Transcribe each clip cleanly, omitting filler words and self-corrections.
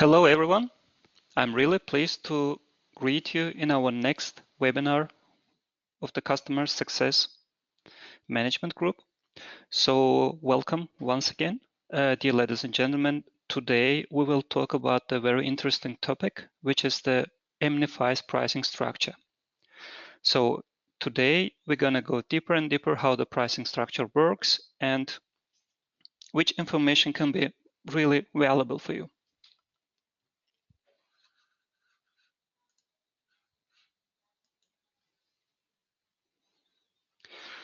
Hello everyone, I'm really pleased to greet you in our next webinar of the Customer Success Management Group. So welcome once again, dear ladies and gentlemen. Today we will talk about a very interesting topic, which is the EMnify's pricing structure. So today we're going to go deeper and deeper how the pricing structure works and which information can be really valuable for you.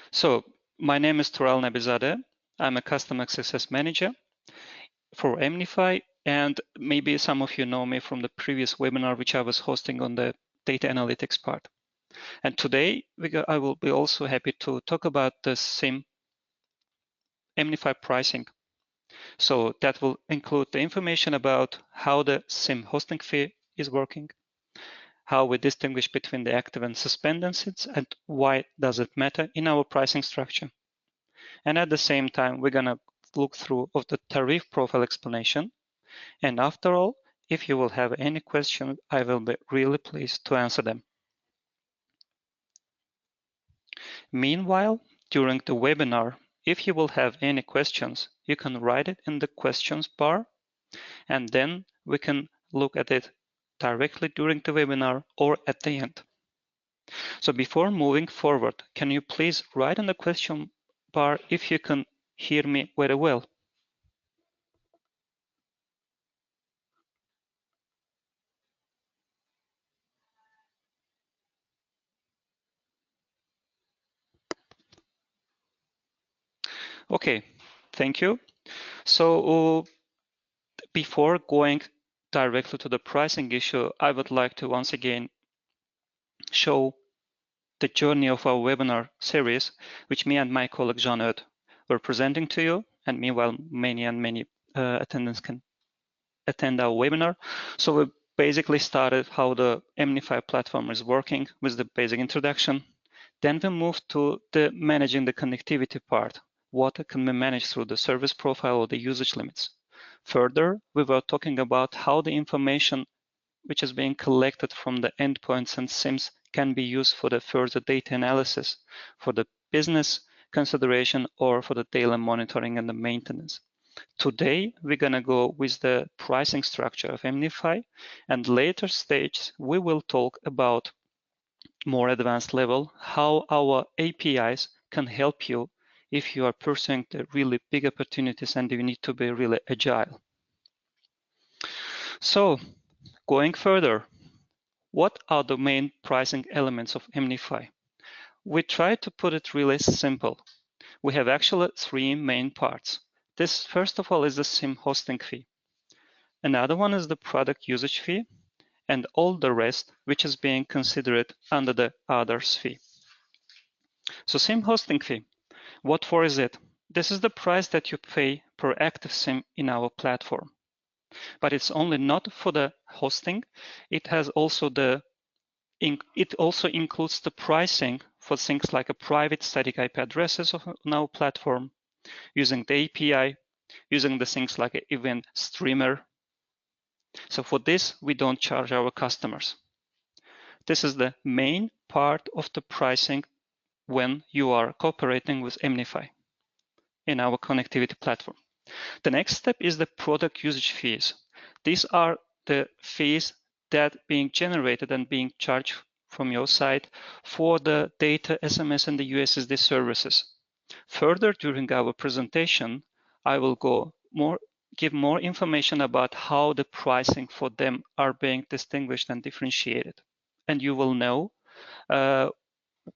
So my name is Tural Nabizadeh. I'm a Customer Success Manager for EMnify, and maybe some of you know me from the previous webinar which I was hosting on the data analytics part. And today I will be also happy to talk about the SIM EMnify pricing. So that will include the information about how the SIM hosting fee is working, how we distinguish between the active and suspended SIMs, and why does it matter in our pricing structure. And at the same time, we're gonna look through of the tariff profile explanation. And after all, if you will have any questions, I will be really pleased to answer them. Meanwhile, during the webinar, if you will have any questions, you can write it in the questions bar, and then we can look at it directly during the webinar or at the end. So before moving forward, can you please write in the question bar if you can hear me very well? Okay, thank you. So before going directly to the pricing issue, I would like to once again show the journey of our webinar series, which me and my colleague Jean-Eudes were presenting to you, and meanwhile many attendants can attend our webinar. So we basically started how the EMnify platform is working with the basic introduction. Then we moved to the managing the connectivity part. What can be managed through the service profile or the usage limits. Further, we were talking about how the information which is being collected from the endpoints and SIMs can be used for the further data analysis, for the business consideration, or for the daily monitoring and the maintenance. Today, we're going to go with the pricing structure of EMnify, and later stages, we will talk about more advanced level, how our APIs can help you if you are pursuing the really big opportunities and you need to be really agile. So going further, what are the main pricing elements of EMnify? We try to put it really simple. We have actually three main parts. This, first of all, is the SIM hosting fee. Another one is the product usage fee, and all the rest, which is being considered under the others fee. So SIM hosting fee, what for is it? This is the price that you pay per active SIM in our platform. But it's only not for the hosting. It has also it also includes the pricing for things like a private static IP addresses on our platform, using the API, using the things like an event streamer. So for this, we don't charge our customers. This is the main part of the pricing when you are cooperating with EMnify in our connectivity platform. The next step is the product usage fees. These are the fees that being generated and being charged from your side for the data, SMS, and the USSD services. Further, during our presentation, I will give more information about how the pricing for them are being distinguished and differentiated. And you will know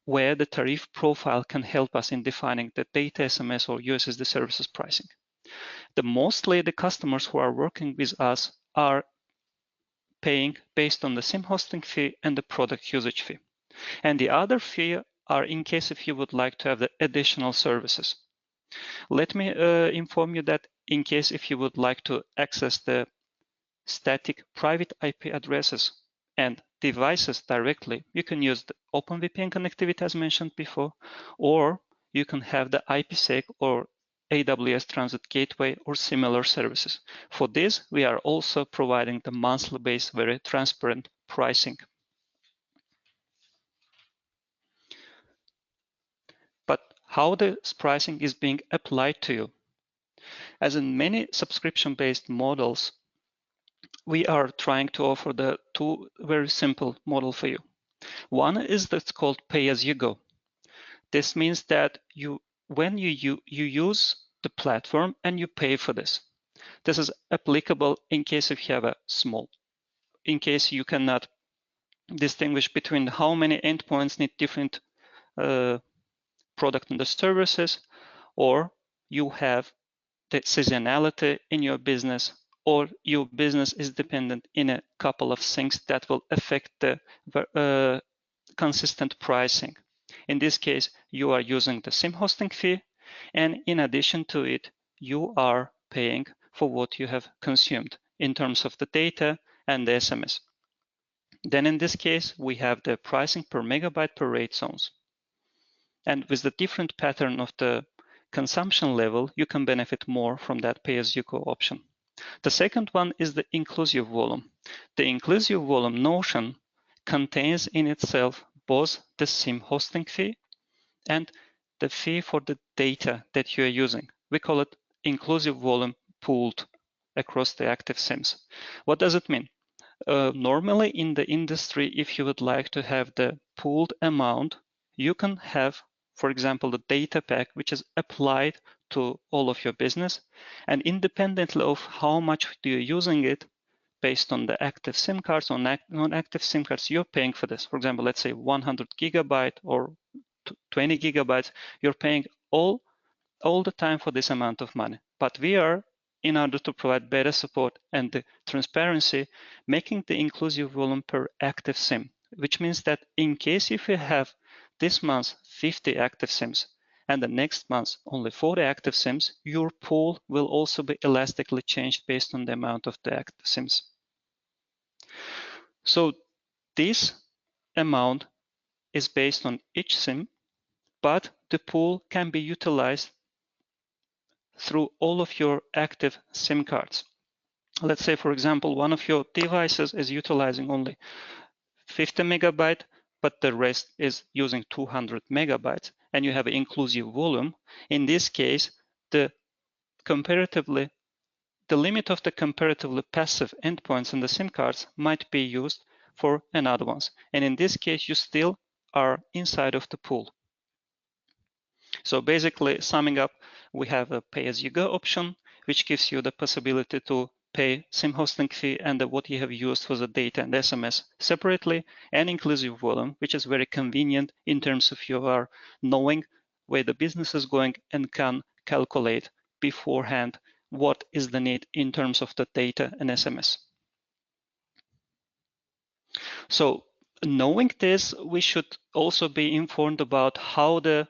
where the tariff profile can help us in defining the data, SMS, or USSD services pricing. Mostly the customers who are working with us are paying based on the SIM hosting fee and the product usage fee. And the other fee are in case if you would like to have the additional services. Let me inform you that in case if you would like to access the static private IP addresses and devices directly, you can use the OpenVPN connectivity as mentioned before, or you can have the IPsec or AWS Transit Gateway or similar services. For this, we are also providing the monthly based, very transparent pricing. But how this pricing is being applied to you? As in many subscription-based models, we are trying to offer the two very simple model for you. One is that's called pay-as-you-go. This means that when you use the platform and you pay for this. This is applicable in case if you have in case you cannot distinguish between how many endpoints need different product and the services, or you have the seasonality in your business, or your business is dependent in a couple of things that will affect the consistent pricing. In this case, you are using the SIM hosting fee, and in addition to it, you are paying for what you have consumed in terms of the data and the SMS. Then in this case, we have the pricing per megabyte per rate zones. And with the different pattern of the consumption level, you can benefit more from that pay-as-you-go option. The second one is the inclusive volume. The inclusive volume notion contains in itself both the SIM hosting fee and the fee for the data that you are using. We call it inclusive volume pooled across the active SIMs. What does it mean? Normally in the industry, if you would like to have the pooled amount, you can have, for example, the data pack, which is applied to all of your business, and independently of how much you're using it, based on the active SIM cards or non-active SIM cards, you're paying for this. For example, let's say 100 gigabyte or 20 gigabytes, you're paying all the time for this amount of money. But we are, in order to provide better support and the transparency, making the inclusive volume per active SIM, which means that in case if you have this month 50 active SIMs and the next month only 40 active SIMs, your pool will also be elastically changed based on the amount of the active SIMs. So this amount is based on each SIM, but the pool can be utilized through all of your active SIM cards. Let's say, for example, one of your devices is utilizing only 50 megabyte, but the rest is using 200 megabytes, and you have an inclusive volume. In this case, the limit of the comparatively passive endpoints in the SIM cards might be used for another ones. And in this case, you still are inside of the pool. So basically, summing up, we have a pay-as-you-go option, which gives you the possibility to pay SIM hosting fee and what you have used for the data and SMS separately, and inclusive volume, which is very convenient in terms of you are knowing where the business is going and can calculate beforehand what is the need in terms of the data and SMS. So knowing this, we should also be informed about how the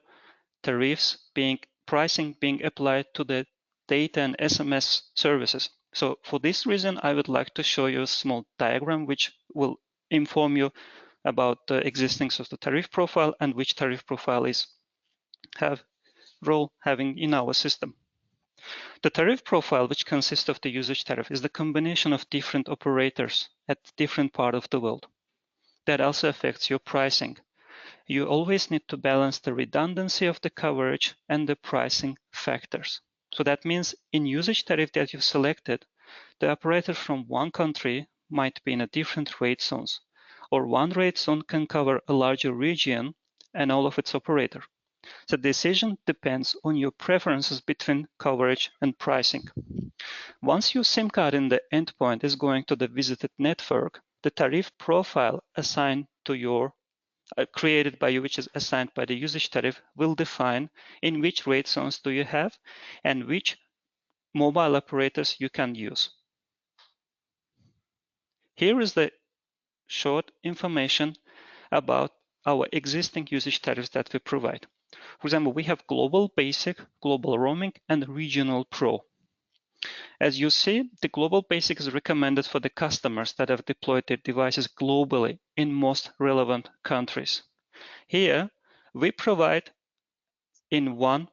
tariffs pricing being applied to the data and SMS services. So for this reason, I would like to show you a small diagram which will inform you about the existence of the tariff profile and which tariff profile having in our system. The tariff profile, which consists of the usage tariff, is the combination of different operators at different part of the world. That also affects your pricing. You always need to balance the redundancy of the coverage and the pricing factors. So that means in usage tariff that you've selected, the operator from one country might be in a different rate zones, or one rate zone can cover a larger region and all of its operator. The decision depends on your preferences between coverage and pricing. Once your SIM card in the endpoint is going to the visited network, the tariff profile assigned to your created by you, which is assigned by the usage tariff, will define in which rate zones do you have and which mobile operators you can use. Here is the short information about our existing usage tariffs that we provide. For example, we have Global Basic, Global Roaming, and Regional Pro. As you see, the Global Basic is recommended for the customers that have deployed their devices globally in most relevant countries. Here, we provide in one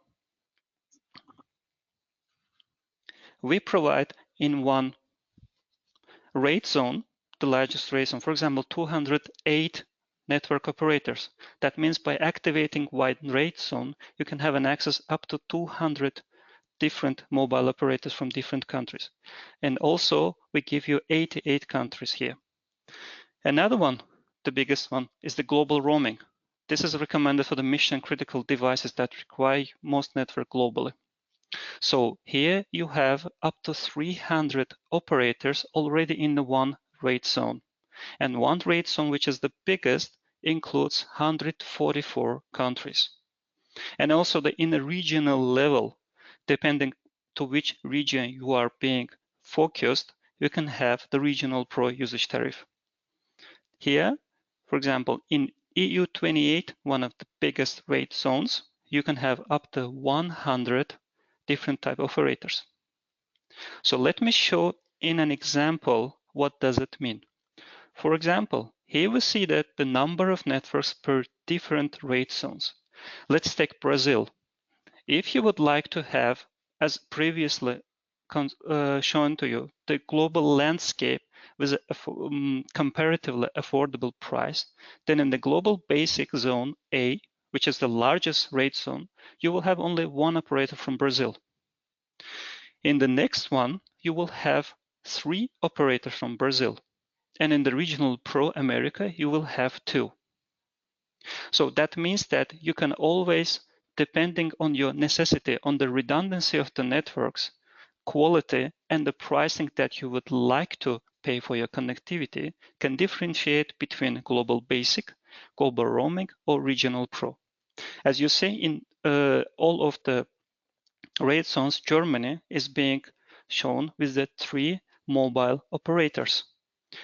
We provide in one rate zone, the largest rate zone, for example, 208 network operators. That means by activating wide rate zone, you can have an access up to 200 different mobile operators from different countries. And also we give you 88 countries here. Another one, the biggest one, is the global roaming. This is recommended for the mission critical devices that require most network globally. So here you have up to 300 operators already in the one rate zone. And one rate zone, which is the biggest, includes 144 countries. And also in a regional level, depending to which region you are being focused, you can have the regional pro usage tariff. Here, for example, in EU28, one of the biggest rate zones, you can have up to 100 different type of operators. So let me show in an example what does it mean. For example, here we see that the number of networks per different rate zones. Let's take Brazil. If you would like to have, as previously shown to you, the global landscape with a comparatively affordable price, then in the global basic zone A, which is the largest rate zone, you will have only one operator from Brazil. In the next one, you will have 3 operators from Brazil. And in the regional Pro America, you will have 2. So that means that you can always, depending on your necessity, on the redundancy of the networks, quality, and the pricing that you would like to pay for your connectivity, can differentiate between global basic, global roaming, or regional pro. As you see in all of the rate zones, Germany is being shown with the 3 mobile operators.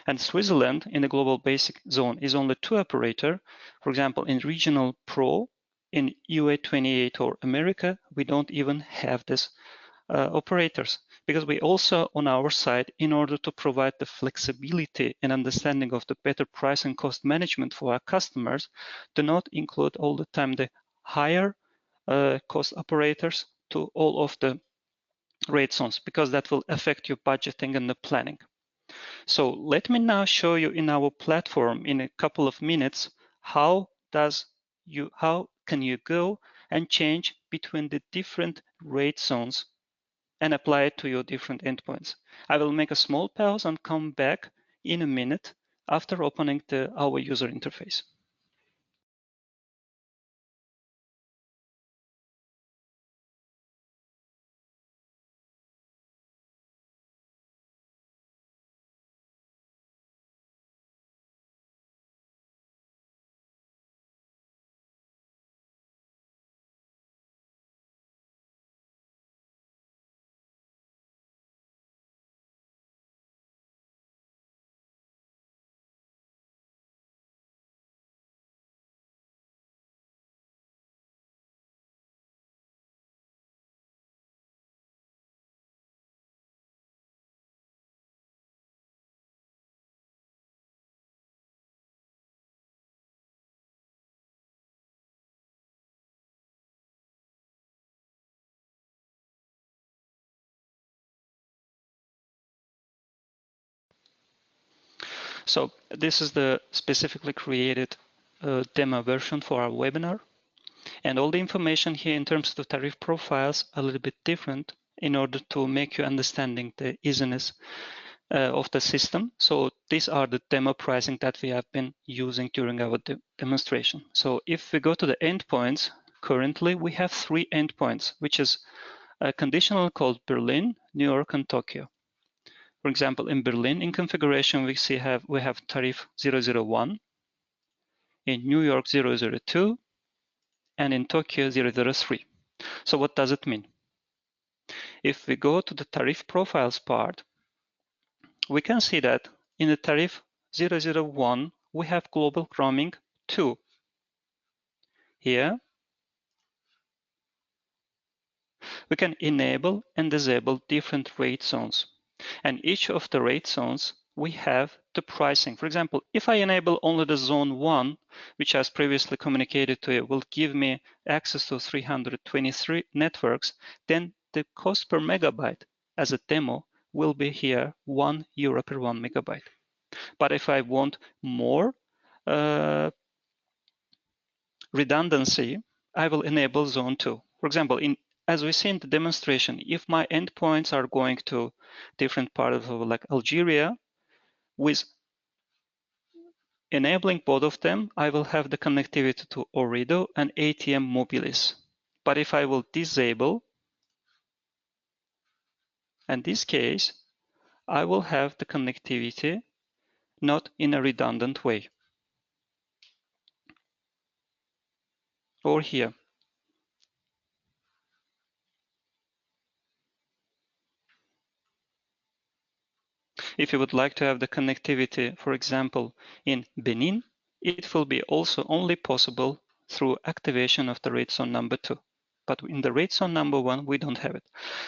And Switzerland in the global basic zone is only 2 operator. For example, in regional pro, in UA28 or America, we don't even have this operators, because we also on our side, in order to provide the flexibility and understanding of the better price and cost management for our customers, do not include all the time the higher cost operators to all of the rate zones, because that will affect your budgeting and the planning. So let me now show you in our platform in a couple of minutes how can you go and change between the different rate zones and apply it to your different endpoints. I will make a small pause and come back in a minute after opening our user interface. So this is the specifically created demo version for our webinar. And all the information here in terms of the tariff profiles are a little bit different in order to make you understanding the easiness of the system. So these are the demo pricing that we have been using during our demonstration. So if we go to the endpoints, currently we have 3 endpoints, which is a conditional called Berlin, New York, and Tokyo. For example, in Berlin, in configuration, we have tariff 001, in New York 002, and in Tokyo 003. So what does it mean? If we go to the tariff profiles part, we can see that in the tariff 001, we have global roaming 2. Here, we can enable and disable different rate zones. And each of the rate zones, we have the pricing. For example, if I enable only the zone 1, which as previously communicated to you, will give me access to 323 networks, then the cost per megabyte as a demo will be here €1 per 1 megabyte. But if I want more redundancy, I will enable zone 2. For example, as we see in the demonstration, if my endpoints are going to different parts of like Algeria, with enabling both of them, I will have the connectivity to Ooredoo and ATM Mobilis. But if I will disable, in this case, I will have the connectivity not in a redundant way. Or here. If you would like to have the connectivity, for example, in Benin, it will be also only possible through activation of the rate zone number 2. But in the rate zone number 1, we don't have it.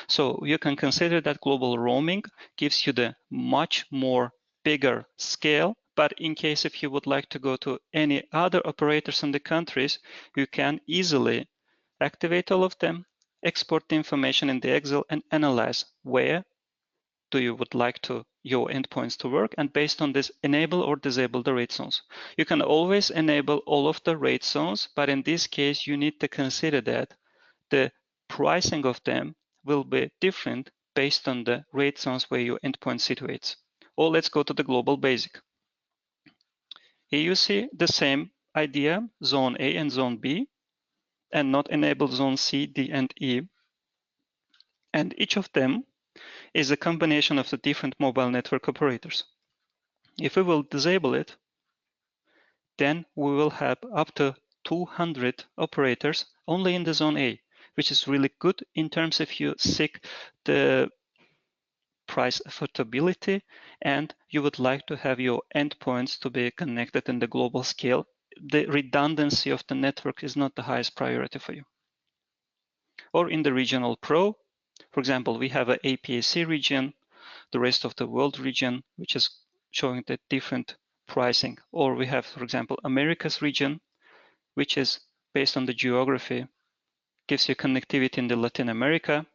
So you can consider that global roaming gives you the much more bigger scale. But in case if you would like to go to any other operators in the countries, you can easily activate all of them, export the information in the Excel and analyze where do you would like your endpoints to work, and based on this, enable or disable the rate zones. You can always enable all of the rate zones, but in this case, you need to consider that the pricing of them will be different based on the rate zones where your endpoint situates. Or let's go to the global basic. Here you see the same idea, zone A and zone B, and not enable zone C, D, and E. And each of them is a combination of the different mobile network operators. If we will disable it, then we will have up to 200 operators only in the zone A, which is really good in terms if you seek the price affordability and you would like to have your endpoints to be connected in the global scale. The redundancy of the network is not the highest priority for you. Or in the regional pro, for example, we have an APAC region, the rest of the world region, which is showing the different pricing. Or we have, for example, Americas region, which is based on the geography, gives you connectivity in the Latin America.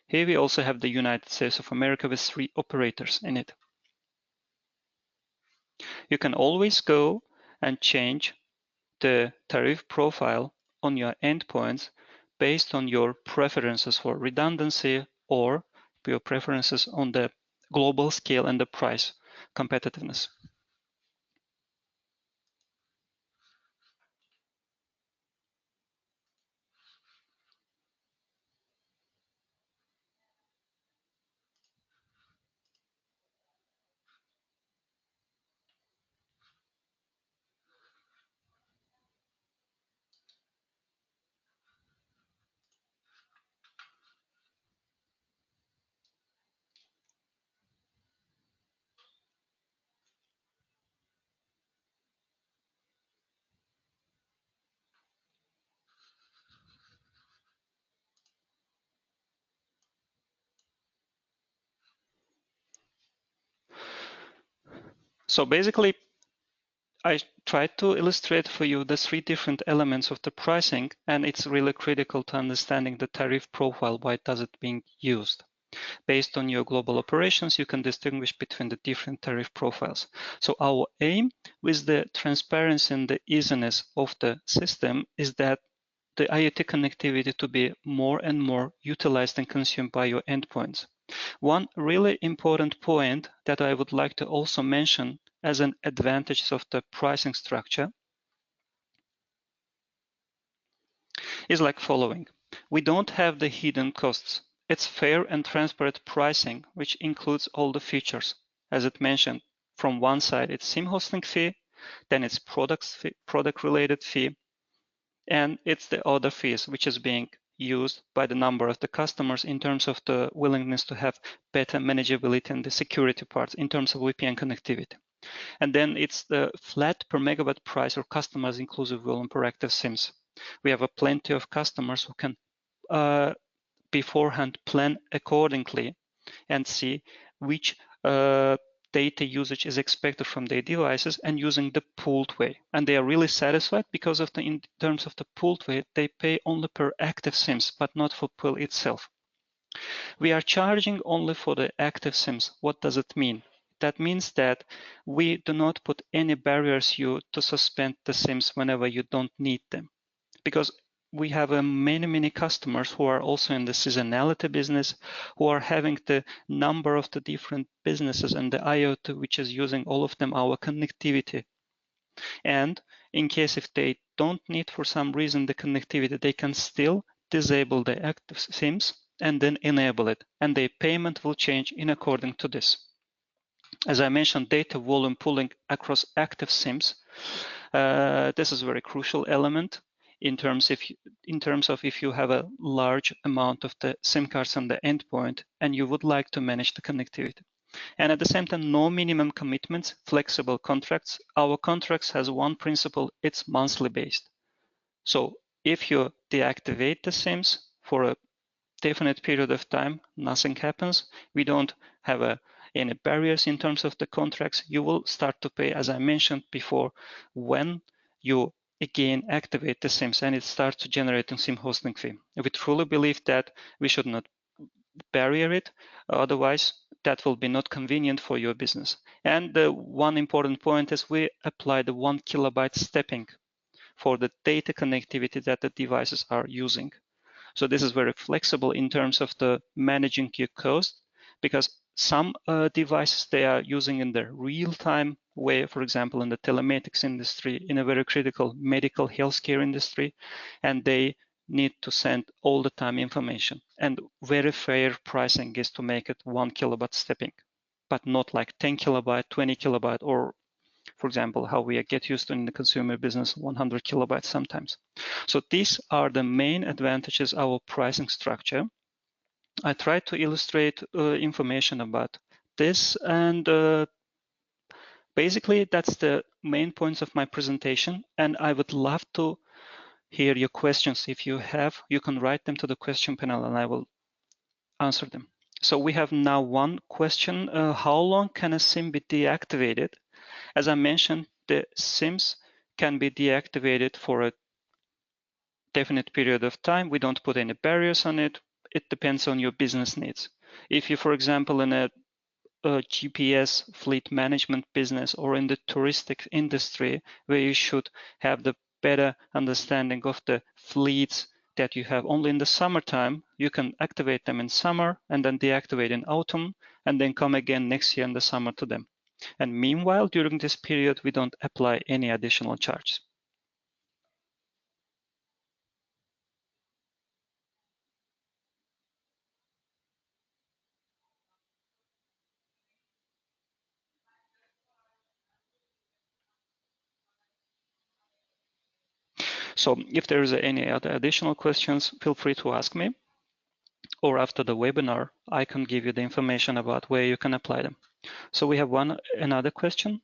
Here we also have the United States of America with 3 operators in it. You can always go and change the tariff profile on your endpoints based on your preferences for redundancy or your preferences on the global scale and the price competitiveness. So basically, I tried to illustrate for you the 3 different elements of the pricing, and it's really critical to understanding the tariff profile, why does it being used. Based on your global operations, you can distinguish between the different tariff profiles. So our aim with the transparency and the easiness of the system is that the IoT connectivity to be more and more utilized and consumed by your endpoints. One really important point that I would like to also mention as an advantage of the pricing structure is like following. We don't have the hidden costs. It's fair and transparent pricing, which includes all the features. As it mentioned, from one side, it's SIM hosting fee, then it's product-related fee, and it's the other fees, which is being used by the number of the customers in terms of the willingness to have better manageability and the security parts in terms of VPN connectivity. And then it's the flat per megabyte price or customers inclusive volume per active SIMs. We have plenty of customers who can beforehand plan accordingly and see which data usage is expected from their devices and using the pooled way. And they are really satisfied because of in terms of the pooled way, they pay only per active SIMs, but not for pool itself. We are charging only for the active SIMs. What does it mean? That means that we do not put any barriers you to suspend the SIMs whenever you don't need them. Because we have many customers who are also in the seasonality business, who are having the number of the different businesses and the IoT, which is using all of them our connectivity. And in case if they don't need for some reason the connectivity, they can still disable the active SIMs and then enable it, and the payment will change in according to this. As I mentioned, data volume pooling across active SIMs. This is a very crucial element in terms of if you have a large amount of the SIM cards on the endpoint and you would like to manage the connectivity. And at the same time, no minimum commitments, flexible contracts. Our contracts has one principle, it's monthly based. So if you deactivate the SIMs for a definite period of time, nothing happens. We don't have any barriers in terms of the contracts. You will start to pay, as I mentioned before, when you again activate the SIMs and it starts to generate a SIM hosting fee. We truly believe that we should not barrier it, otherwise that will be not convenient for your business. And the one important point is we apply the 1 kilobyte stepping for the data connectivity that the devices are using. So this is very flexible in terms of the managing your cost, because some devices they are using in the real-time way, for example, in the telematics industry, in a very critical medical healthcare industry, and they need to send all the time information. And very fair pricing is to make it 1 kilobyte stepping, but not like 10 kilobyte, 20 kilobyte, or for example, how we get used to in the consumer business, 100 kilobytes sometimes. So these are the main advantages of our pricing structure. I tried to illustrate information about this, and basically that's the main points of my presentation. And I would love to hear your questions. If you have, you can write them to the question panel and I will answer them. So we have now one question. How long can a SIM be deactivated? As I mentioned, the SIMs can be deactivated for a definite period of time. We don't put any barriers on it. It depends on your business needs. If you, for example, in a GPS fleet management business or in the touristic industry, where you should have the better understanding of the fleets that you have only in the summertime, you can activate them in summer and then deactivate in autumn and then come again next year in the summer to them. And meanwhile, during this period, we don't apply any additional charges. So if there is any other additional questions, feel free to ask me. Or after the webinar, I can give you the information about where you can apply them. So we have another question.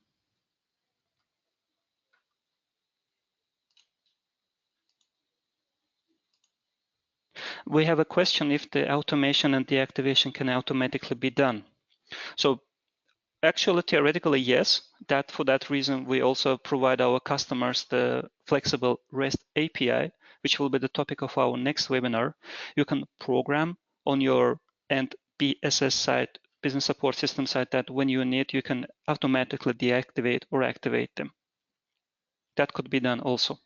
We have a question if the automation and deactivation can automatically be done. So actually, theoretically, yes. For that reason, we also provide our customers the flexible REST API, which will be the topic of our next webinar. You can program on your end BSS side, business support system side, that when you need, you can automatically deactivate or activate them. That could be done also.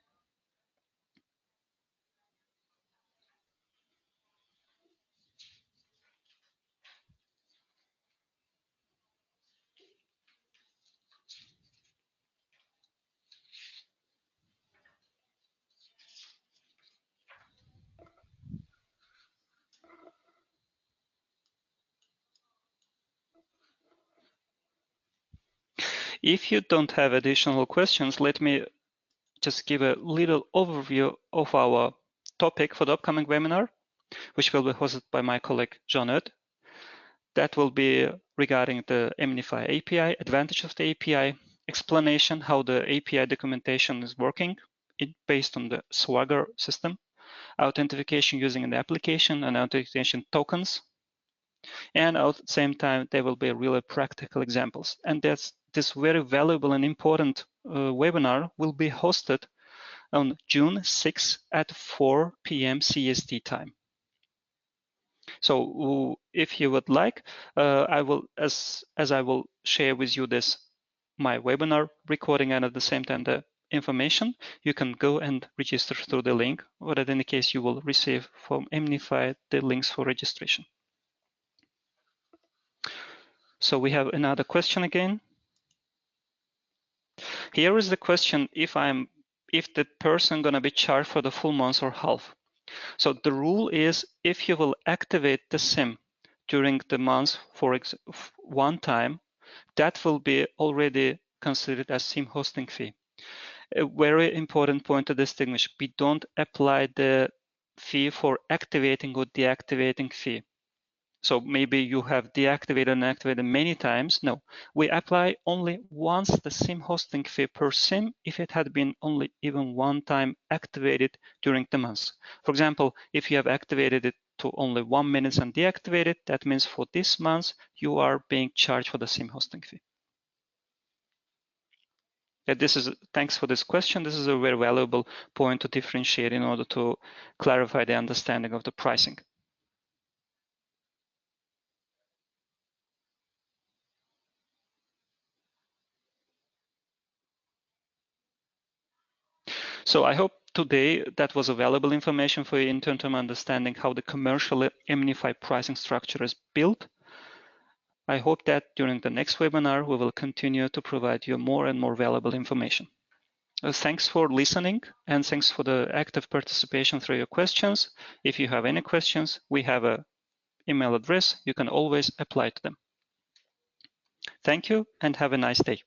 If you don't have additional questions, let me just give a little overview of our topic for the upcoming webinar, which will be hosted by my colleague Jean-Eudes. That will be regarding the EMnify API, advantage of the API, explanation how the API documentation is working based on the Swagger system, authentication using an application and authentication tokens. And at the same time, there will be really practical examples. And this very valuable and important webinar will be hosted on June 6 at 4 p.m. CST time. So if you would like, I will, as I will share with you my webinar recording, and at the same time the information, you can go and register through the link, or in any case you will receive from EMnify the links for registration. So we have another question again. Here is the question: if the person gonna be charged for the full month or half. So the rule is, if you will activate the SIM during the month for one time, that will be already considered as SIM hosting fee. A very important point to distinguish: we don't apply the fee for activating or deactivating fee. So maybe you have deactivated and activated many times. No, we apply only once the SIM hosting fee per SIM if it had been only even one time activated during the month. For example, if you have activated it to only 1 minute and deactivated, that means for this month you are being charged for the SIM hosting fee. Thanks for this question. This is a very valuable point to differentiate in order to clarify the understanding of the pricing. So I hope today that was a valuable information for you in terms of understanding how the commercial EMnify pricing structure is built. I hope that during the next webinar, we will continue to provide you more and more valuable information. Thanks for listening, and thanks for the active participation through your questions. If you have any questions, we have an email address. You can always apply to them. Thank you and have a nice day.